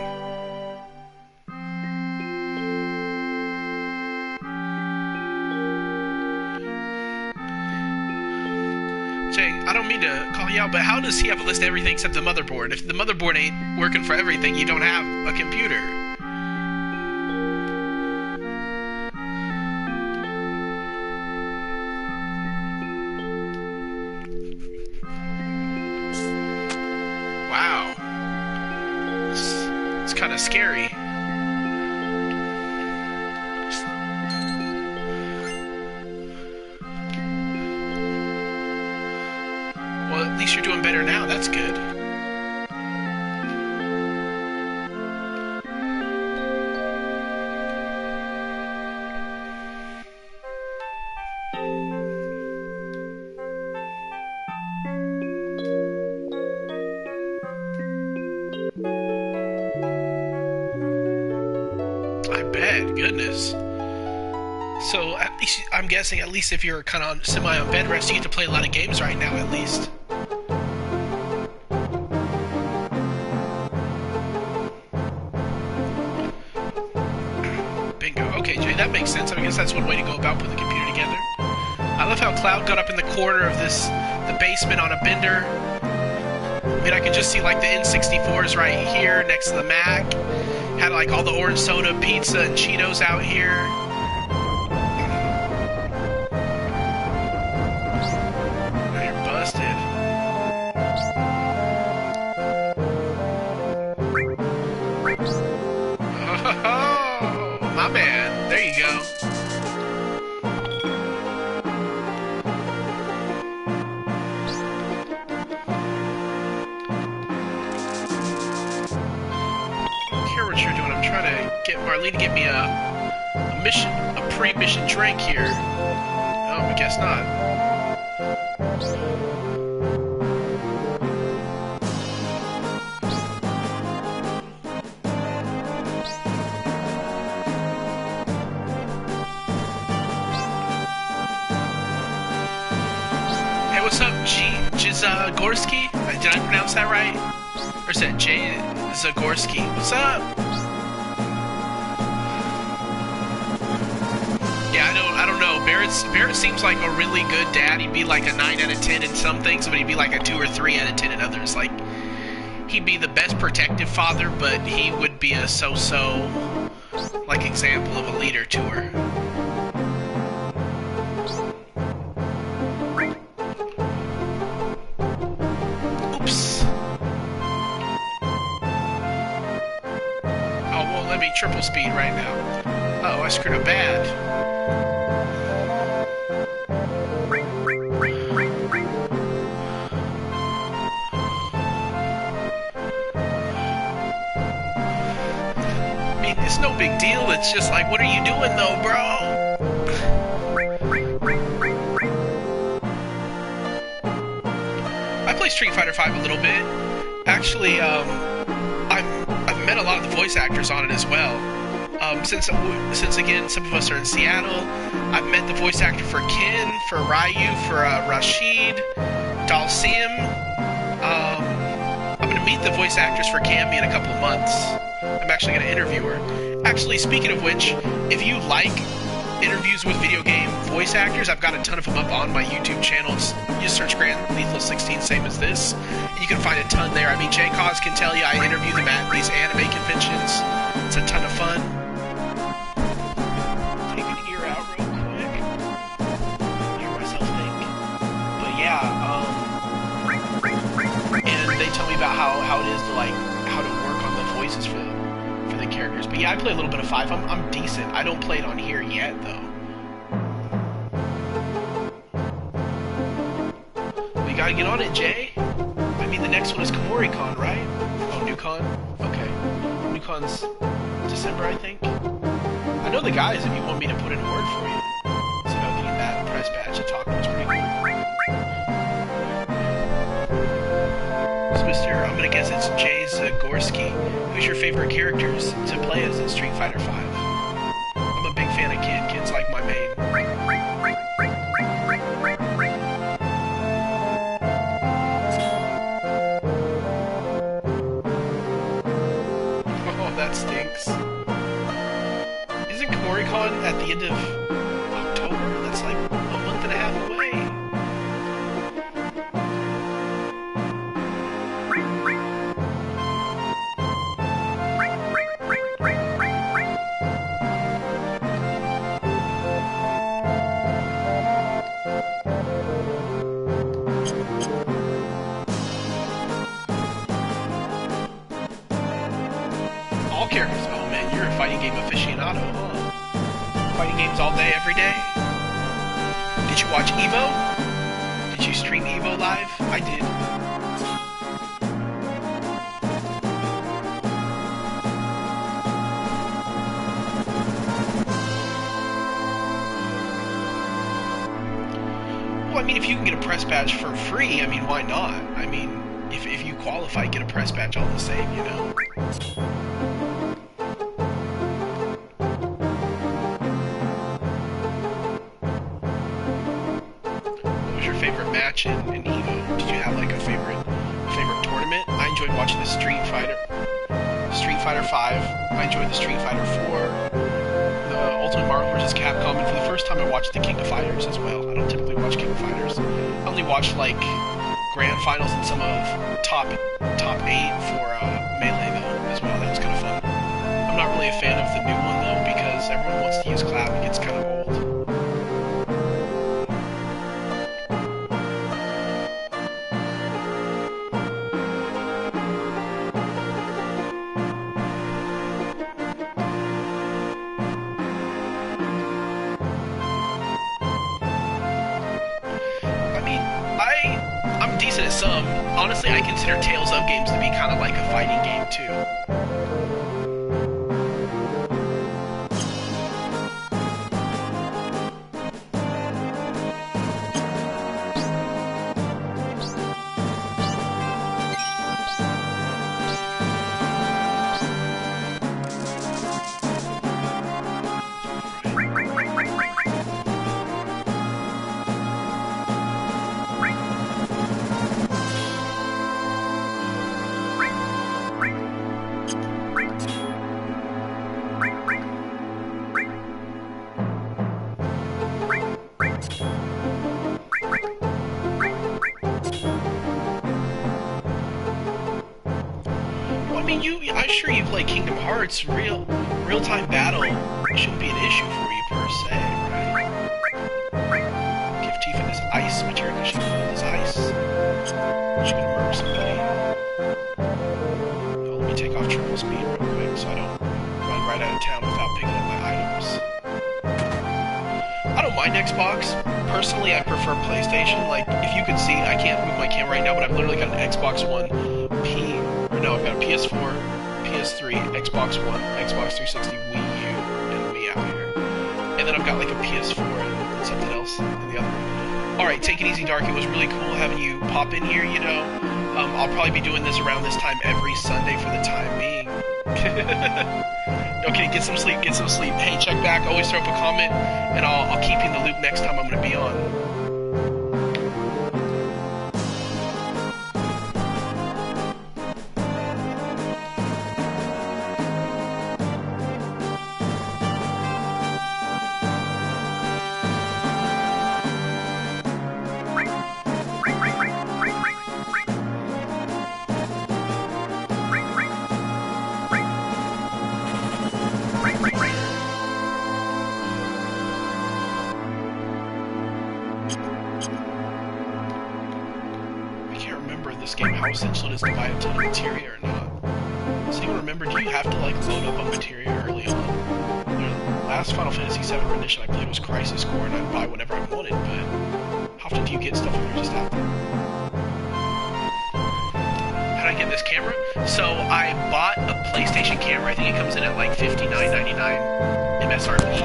Jay, I don't mean to call you out, but how does he have a list of everything except the motherboard? If the motherboard ain't working for everything, you don't have a computer. Wow. It's kind of scary. Well, at least you're doing better now. That's good. I bet. Goodness. So, at least, I'm guessing, at least if you're kind of semi on bed rest, you get to play a lot of games right now, at least. Bingo. Okay, Jay, that makes sense. I guess that's one way to go about putting the computer together. I love how Cloud got up in the corner of the basement on a bender. I mean, I can just see, like, the N64s right here next to the Mac. Had, like, all the orange soda, pizza, and Cheetos out here. Now you're busted. my man. There you go. I don't care what you're doing. I'm trying to get Marlene to get me a pre-mission drink here. Oh, I guess not. Hey, what's up, Zagorski? Did I pronounce that right? Or is that J Zagorski? What's up? Yeah, I don't know. Barrett seems like a really good dad. He'd be like a 9 out of 10 in some things, but he'd be like a 2 or 3 out of 10 in others. Like, he'd be the best protective father, but he would be a so-so, like, example of a leader to her. Oops. Oh, won't let me triple speed right now. Uh-oh, I screwed up bad. It's no big deal, it's just like, what are you doing though, bro? I play Street Fighter V a little bit. Actually, I've met a lot of the voice actors on it as well. Since again, some of us are in Seattle, I've met the voice actor for Ken, for Ryu, for Rashid, Dalsim. I'm gonna meet the voice actress for Cammy in a couple of months. I'm actually going to interview her. Actually, speaking of which, if you like interviews with video game voice actors, I've got a ton of them up on my YouTube channel. You just search Grand Lethal 16, same as this, and you can find a ton there. I mean, J-Cause can tell you I interview them at these anime conventions. It's a ton of fun. Take an ear out real quick. Hear myself think. But yeah, and they tell me about how it is to, like, how to work on the voices for the characters. But yeah, I play a little bit of 5. I'm decent. I don't play it on here yet, though. We gotta get on it, Jay. I mean, the next one is Kamori-Con, right? Oh, New Con? Okay. New Con's December, I think. I know the guys if you want me to put in a word for you. So about getting that press badge to talk to is pretty cool. Mr. I'm gonna guess it's Jay Zagorski. Who's your favorite characters to play as in Street Fighter V? I'm a big fan of Ken. Ken's like my main. Oh, that stinks. Isn't Kamori-Con at the end of October? That's like a month and a half away. Characters. Oh man, you're a fighting game aficionado, huh? Fighting games all day, every day? Did you watch Evo? Did you stream Evo live? I did. Well, I mean, if you can get a press badge for free, I mean, why not? I mean, if you qualify, get a press badge all the same, you know? Match in Evo? Did you have like a favorite tournament? I enjoyed watching the Street Fighter V. I enjoyed the Street Fighter 4, the Ultimate Marvel vs. Capcom, and for the first time I watched the King of Fighters as well. I don't typically watch King of Fighters. I only watched like grand finals and some of top 8 for Melee though as well. That was kind of fun. I'm not really a fan of the new one though because everyone wants to use Cloud and it gets kind of old. some. Honestly, I consider Tales of games to be kind of like a fighting game too. I'm sure you play Kingdom Hearts. Real-time battle shouldn't be an issue for you per se, right? Give Tifa this ice material because she can hold this ice. She's gonna murder somebody. Oh, let me take off triple speed real quick so I don't run right out of town without picking up my items. I don't mind Xbox. Personally, I prefer PlayStation. Like, if you could see, I can't move my camera right now, but I've literally got an Xbox One I've got a PS4, PS3, Xbox One, Xbox 360, Wii U, and Wii out here. And then I've got like a PS4 and something else in the other room. Alright, take it easy, Dark. It was really cool having you pop in here, you know. I'll probably be doing this around this time every Sunday for the time being. Okay, get some sleep, get some sleep. Hey, check back, always throw up a comment, and I'll keep you in the loop next time I'm going to be on. How essential it is to buy a ton of materia or not. Does anyone remember, do you have to like load up on materia early on? The last Final Fantasy VII rendition I played was Crisis Core and I'd buy whatever I wanted, but how often do you get stuff if you're just out there? How did I get this camera? So I bought a PlayStation camera, I think it comes in at like $59.99 MSRP.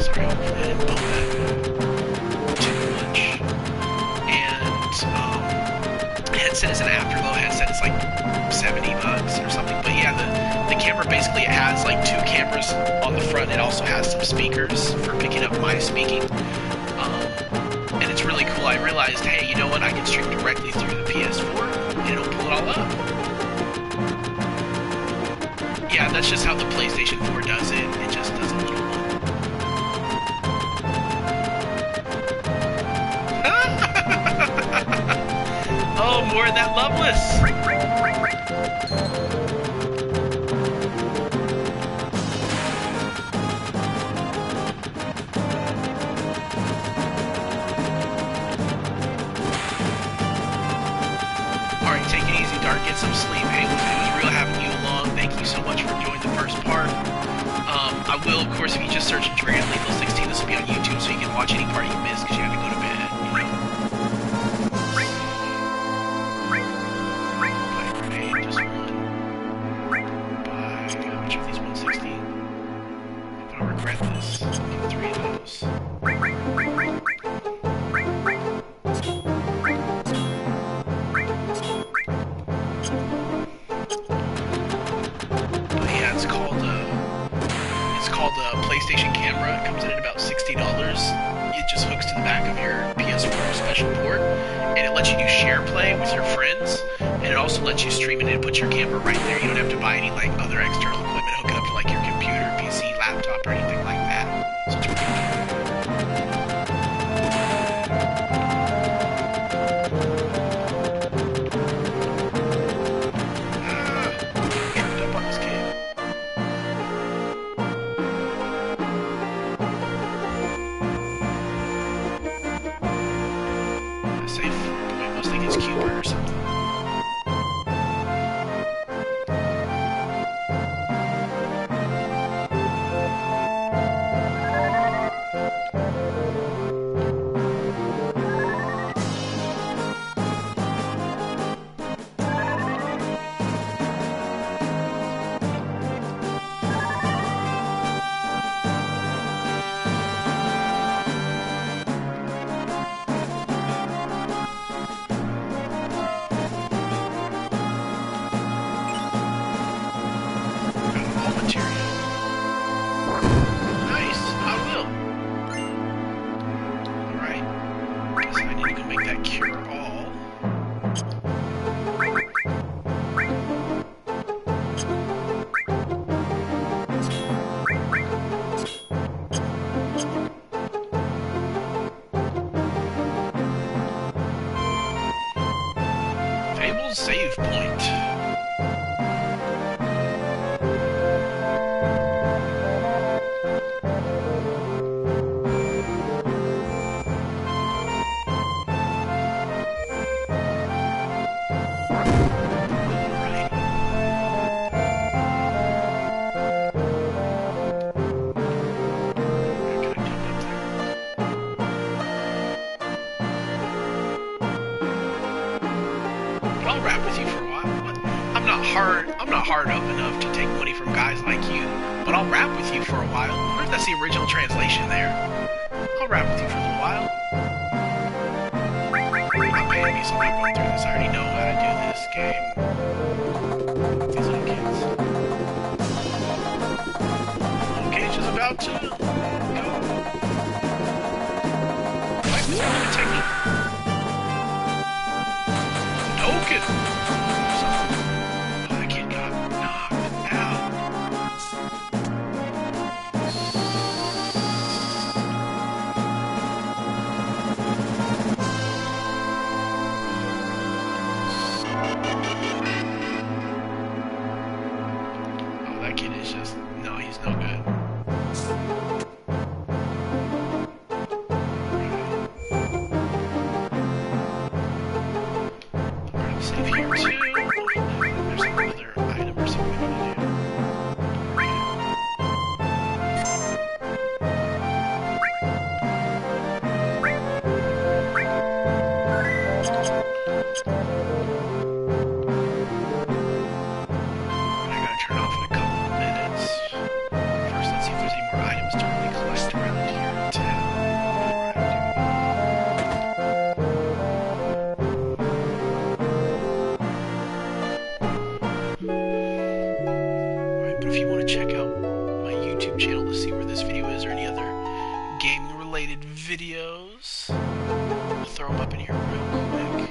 Sorry, I didn't know that too much. Headset is an afterglow headset. It's like $70 or something. But yeah, the camera basically has like two cameras on the front. It also has some speakers for picking up my speaking. And it's really cool. I realized, hey, you know what? I can stream directly through the PS4 and it'll pull it all up. Yeah, that's just how the PlayStation 4 does it. It just does a little one. Oh, more of that Loveless! Alright, take it easy, Dark. Get some sleep. Hey, it was real having you along. Thank you so much for joining the first part. I will, of course, if you just search Dragon Lethal 16, this will be on YouTube, so you can watch any part you missed because you had to go to bed, you know? Regret this. I'll get 3 of those. But yeah, it's called a PlayStation camera. It comes in at about $60. It just hooks to the back of your PS4 special port, and it lets you do share play with your friends, and it also lets you stream it and put your camera right there. You don't have to buy any like other external equipment, hook it up to like your computer, PC, laptop, or anything like that. So it's really tripped up on this kid. Safe. I must think it's Cooper or something. save point. I'm not hard up enough to take money from guys like you, but I'll rap with you for a while. I wonder if that's the original translation there. I'll rap with you for a little while. You're not paying me, so I'm not going through this. I already know how to do this game. These little kids. Okay, just about to go. Like this one technique. Token! Videos. I'll throw them up in here real quick.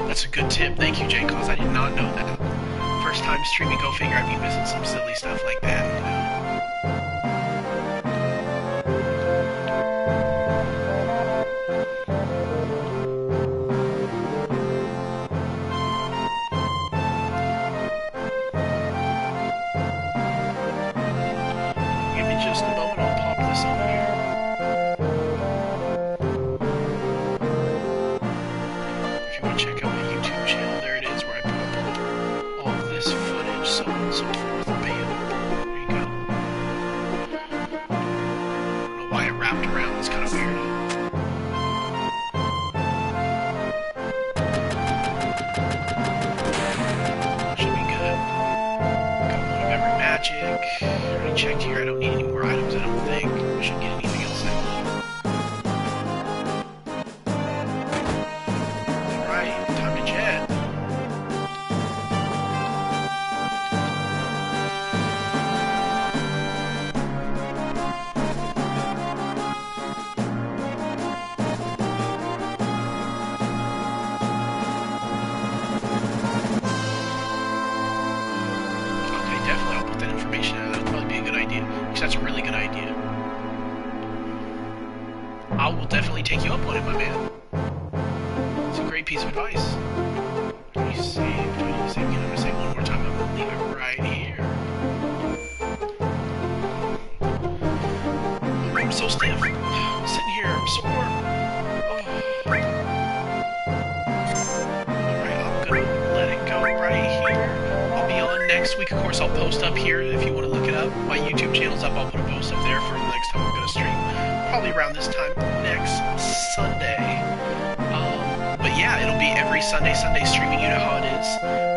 That's a good tip. Thank you, Jay, cause I did not know that. First time streaming, go figure I'd be missing some silly stuff like that, you know? Already checked here. I don't need any more items, I don't think. I shouldn't get anything else now. Alright, time to jet. That's a really good idea. I will definitely take you up on it, my man. It's a great piece of advice. Do I need to save? Do I need to save again? I'm going to save one more time. I'm going to leave it right here. I'm so stiff. I'm sitting here. I'm sore. Oh. Alright, I'm going to let it go right here. I'll be on next week. Of course, I'll post up here if you want to look it up. My YouTube channel's up. I'll put a post up there for the next time I'm going to stream. Probably around this time next Sunday. But yeah, it'll be every Sunday streaming. You know how it is.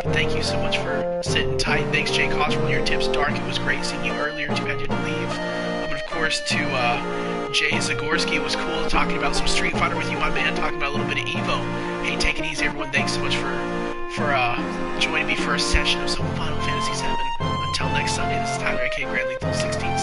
But thank you so much for sitting tight. Thanks, Jay Cos, for all your tips. Dark, it was great seeing you earlier. Too bad you had to leave. But of course, to Jay Zagorski, it was cool talking about some Street Fighter with you, my man. Talking about a little bit of Evo. Hey, take it easy, everyone. Thanks so much for joining me for a session of some Final Fantasy VII. Until next Sunday, this is Tyler, aka Grand Lethal 16.